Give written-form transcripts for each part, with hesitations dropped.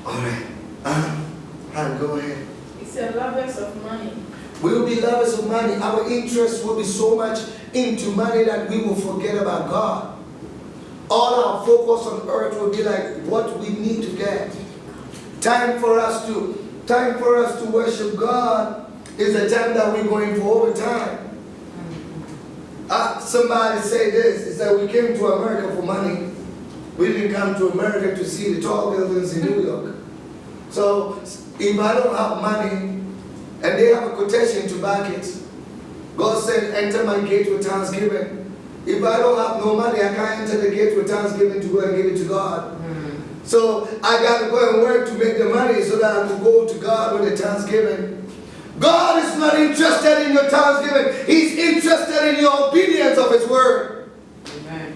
All right. Go ahead. He said lovers of money. We will be lovers of money. Our interest will be so much into money that we will forget about God. All our focus on earth will be like what we need to get. Time for us to worship God is the time that we're going for overtime. Somebody say this, is that we came to America for money. We didn't come to America to see the tall buildings in New York. So if I don't have money, and they have a quotation to back it, God said, enter my gate with thanksgiving. If I don't have no money, I can't enter the gate with thanksgiving to go and give it to God. So I got to go and work to make the money so that I can go to God with the thanksgiving. God is not interested in your thanksgiving. He's interested in your obedience of His word. Amen.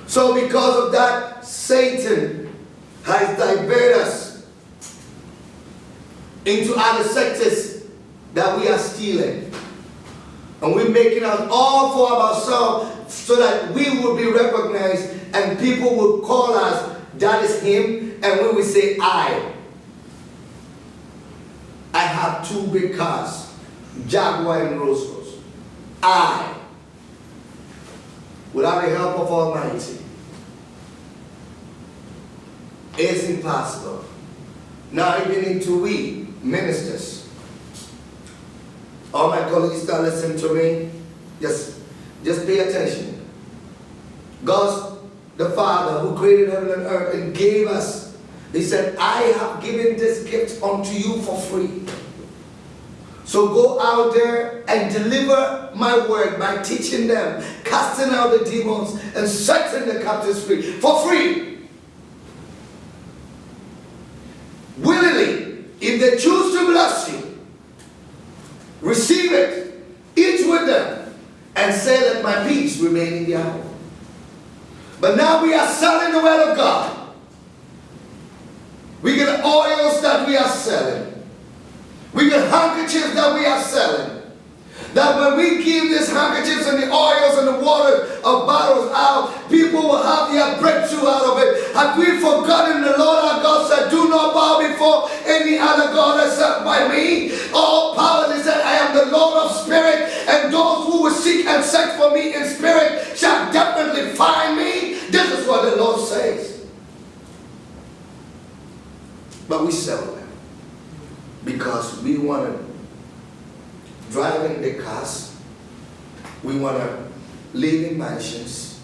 So because of that, Satan has diverted us into other sectors that we are stealing. And we're making out all for ourselves so that we will be recognized and people will call us, that is him, and we will say, I have 2 big cars, Jaguar and Rolls Royce. Without the help of Almighty, it's impossible. Now even into we, ministers, all my colleagues that listen to me, just pay attention. God, the Father who created heaven and earth and gave us, He said, I have given this gift unto you for free. So go out there and deliver my word by teaching them, casting out the demons, and setting the captives free for free. Willingly, if they choose to bless you, receive it, eat with them, and say, let my peace remain in their home. But now we are selling the word of God. We get oils that we are selling. We get handkerchiefs that we are selling. That when we give these handkerchiefs and the oils and the water of bottles out, people will have their breakthrough out of it. Have we forgotten the Lord our God said, do not bow before any other God except by me? All power is that I am the Lord of spirit, and those who will seek and search for me in spirit shall definitely find me. This is what the Lord says. But we sell them because we want to drive in big cars. We want to live in mansions.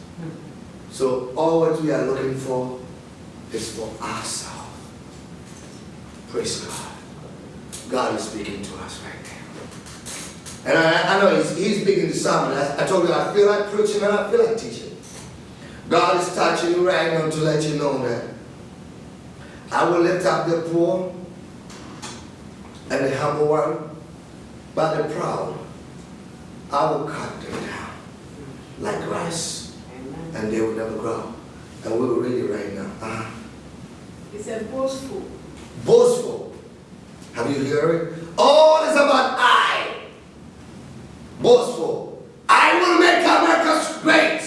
So all what we are looking for is for ourselves. Praise God. God is speaking to us right now. And I know he's speaking to someone. I told you I feel like preaching and I feel like teaching. God is touching you right now to let you know that I will lift up the poor and the humble one, but the proud I will cut them down like grass. Amen. And they will never grow. And we will read it right now. He said boastful. Boastful. Have you heard it? All is about I. Boastful. I will make America great.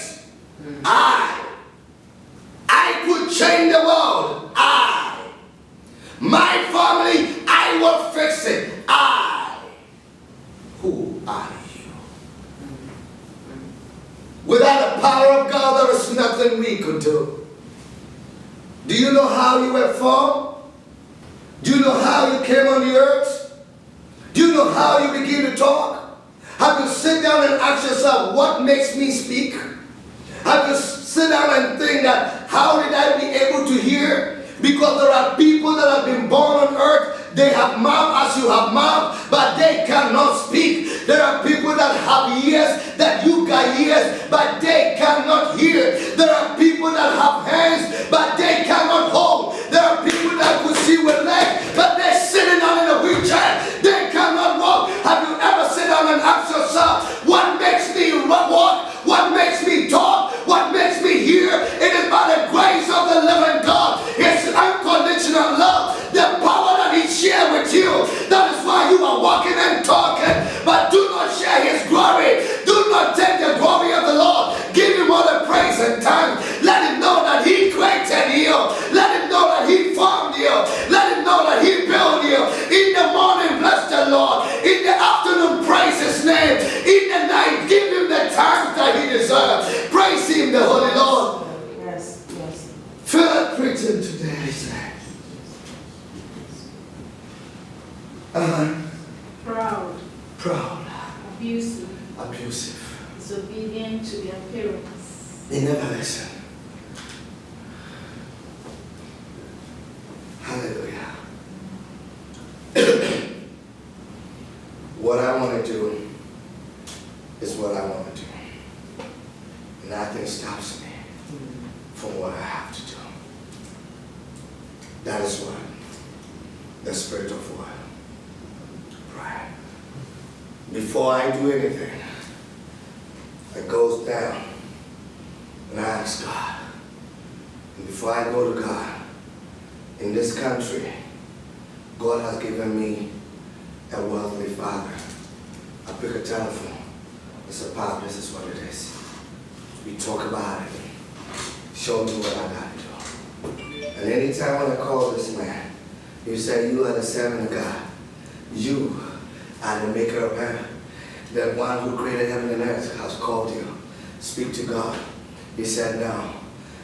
I could change the world. My family, I will fix it. Who are you? Without the power of God, there is nothing we could do. Do you know how you were formed? Do you know how you came on the earth? Do you know how you begin to talk? Have you sit down and ask yourself, what makes me speak? Have you sit down and think that, how did I be able to hear? Because there are people that have been born on earth, they have mouth as you have mouth, but they cannot speak. There are people that have ears, that you got ears, but they cannot hear. There are people that have hands, but they cannot hold. There are people that could see with legs, but they're sitting down in a wheelchair. They cannot walk. Have you ever sit down and ask yourself, what makes me walk? What makes me talk? What makes me hear? It is by the grace of the living God. It's unconditional love, the power that He shared with you. That is why you are walking and talking. But do not share His glory. Do not take the glory of the Lord. Give Him all the praise and thanks. parents. They never listen. Hallelujah. What I want to do is what I want to do. Nothing stops me from what I have to do. That is what the spirit of what? Pride. Before I do anything, I goes down and I ask God. And before I go to God, in this country, God has given me a wealthy father. I pick a telephone. I say, Pop, this is what it is. We talk about it. Show me what I got to do. And anytime when I call this man, you say, you are the servant of God. You are the maker of heaven. That one who created heaven and earth has called you. Speak to God. He said, no.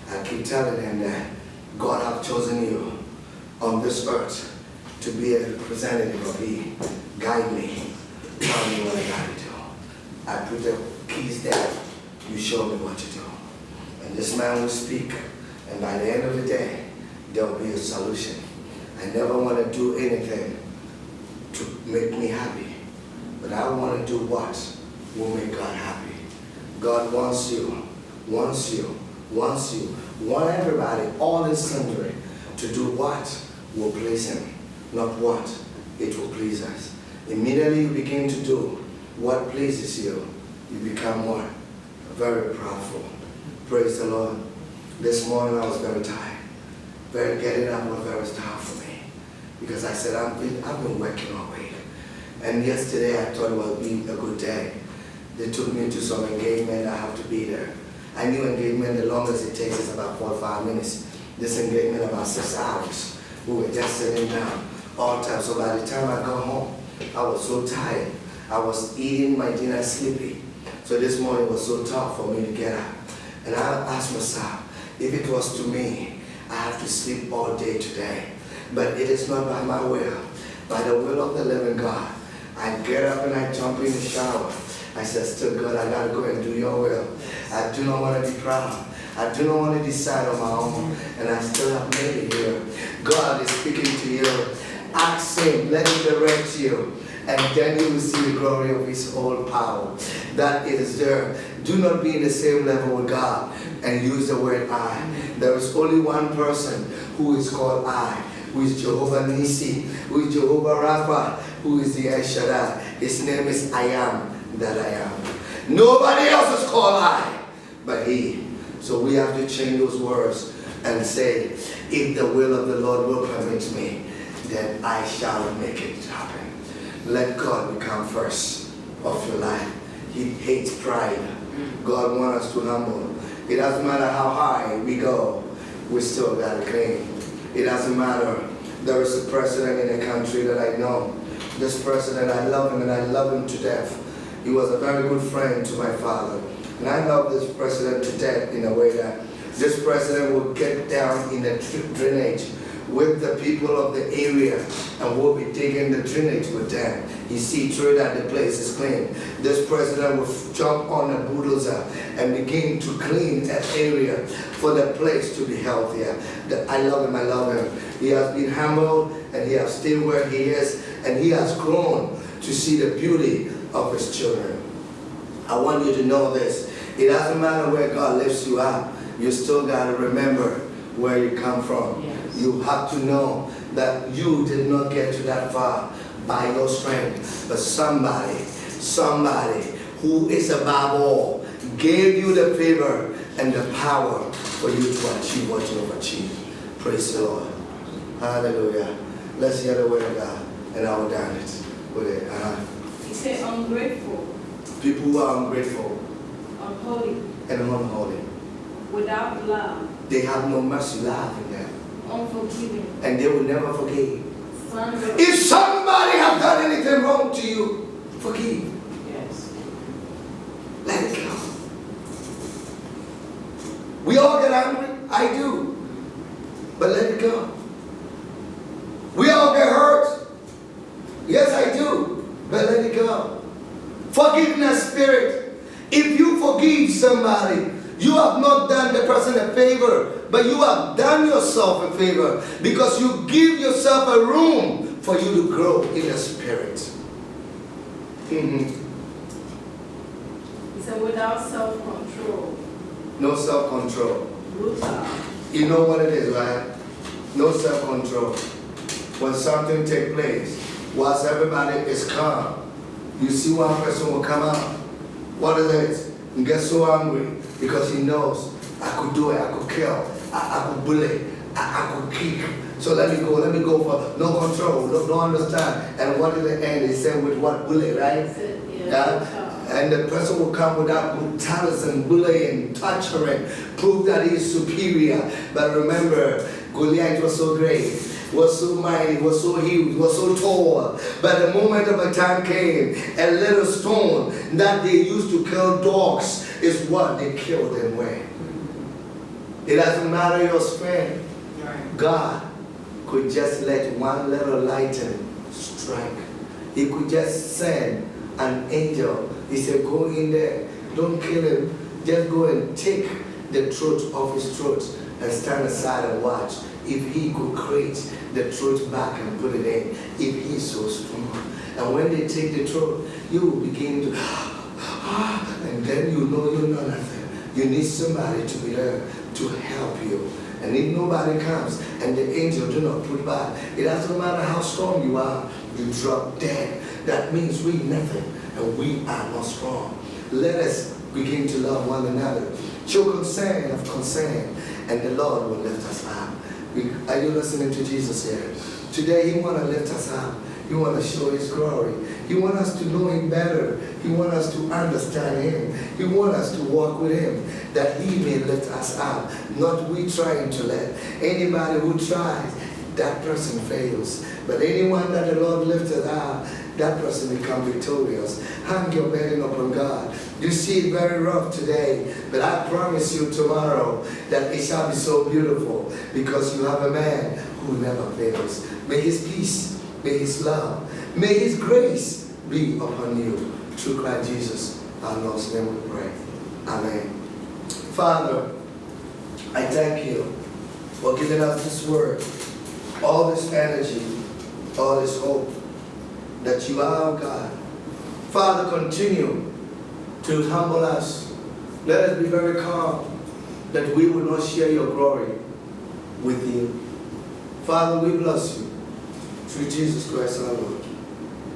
I keep telling him that God has chosen you on this earth to be a representative of Him. Guide me. Tell me what I got to do. I put the keys there. You show me what to do. And this man will speak. And by the end of the day, there will be a solution. I never want to do anything to make me happy. But I want to do what will make God happy. God wants you, wants you, wants you, want everybody, all is sundry, to do what will please Him, not what it will please us. Immediately you begin to do what pleases you, you become what? Very proudful. Praise the Lord. This morning I was very tired. Getting up was very tough for me. Because I said, I've been working all week. And yesterday I thought it would be a good day. They took me to some engagement, I have to be there. I knew engagement, the longest it takes is about 4 or 5 minutes. This engagement about 6 hours. We were just sitting down all the time. So by the time I got home, I was so tired. I was eating my dinner sleepy. So this morning was so tough for me to get up. And I asked myself, if it was to me, I have to sleep all day today. But it is not by my will, by the will of the living God. I get up and I jump in the shower. I said, still God, I gotta go and do your will. I do not want to be proud. I do not want to decide on my own. And I still have made it here. God is speaking to you. Ask Him, let Him direct you. And then you will see the glory of His whole power. That is there. Do not be in the same level with God and use the word I. There is only one person who is called I, who is Jehovah Nisi, who is Jehovah Rapha, who is the El Shaddai. His name is I am that I am. Nobody else is called I, but He. So we have to change those words and say, if the will of the Lord will permit me, then I shall make it happen. Let God become first of your life. He hates pride. God wants us to humble. It doesn't matter how high we go, we still got to clean. It doesn't matter. There is a president in a country that I know. This president, I love him and I love him to death. He was a very good friend to my father. And I love this president to death in a way that this president will get down in the drainage with the people of the area and will be digging the drainage with them. You see through that the place is clean. This president will jump on a bulldozer and begin to clean that area for the place to be healthier. I love him, I love him. He has been humbled and he has stayed where he is and he has grown to see the beauty of his children. I want you to know this. It doesn't matter where God lifts you up. You still got to remember where you come from. Yes. You have to know that you did not get to that far by your strength, but somebody who is above all gave you the favor and the power for you to achieve what you have achieved. Praise the Lord. Hallelujah. Let's hear the word of God and I will down it with it. He said ungrateful. People who are ungrateful. Unholy. And unholy. Without love. They have no mercy, love in them. Unforgiving. And they will never forgive. Slanderous. If somebody has done anything wrong to you, forgive. Yes. Let it go. We all get angry. I do. But let it go. We all get hurt. Yes, I do. But let it go. Forgiveness spirit. If you forgive somebody, somebody, you have not done the person a favor, but you have done yourself a favor because you give yourself a room for you to grow in the spirit. He said, without self-control. No self-control. Brutal. You know what it is, right? No self-control. When something takes place, whilst everybody is calm, you see one person will come out. What it is? And get so angry because he knows, I could do it, I could kill, I could bully, I could kick. So let me go for no control, no understand. And what in the end, he said with what? Bully, right? And the person will come without brutalism, bullying, torturing, prove that he is superior. But remember, Goliath was so great, was so mighty, was so huge, was so tall. But the moment of a time came, a little stone that they used to kill dogs is what they killed them with. It doesn't matter your strength. God could just let one little lightning strike. He could just send an angel. He said, go in there, don't kill him, just go and take the throat off his throat and stand aside and watch if he could create the throat back and put it in, if he's so strong. And when they take the throat, you begin to, and then you know you're not nothing. You need somebody to be there to help you. And if nobody comes and the angel do not put back, it doesn't matter how strong you are, you drop dead. That means we nothing and we are not strong. Let us begin to love one another. Show concern of concern, and the Lord will lift us up. Are you listening to Jesus here? Today He wants to lift us up. He wants to show His glory. He wants us to know Him better. He wants us to understand Him. He wants us to walk with Him, that He may lift us up, not we trying to lift. Anybody who tries, that person fails. But anyone that the Lord lifted up, that person becomes victorious. Hang your burden upon God. You see it very rough today, but I promise you tomorrow that it shall be so beautiful because you have a man who never fails. May His peace, may His love, may His grace be upon you. Through Christ Jesus, our Lord's name we pray. Amen. Father, I thank you for giving us this word, all this energy, all this hope, that you are our God. Father, continue to humble us. Let us be very calm, that we will not share your glory with you. Father, we bless you. Through Jesus Christ our Lord.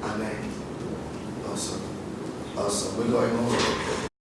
Amen. Awesome. Awesome. We're going home.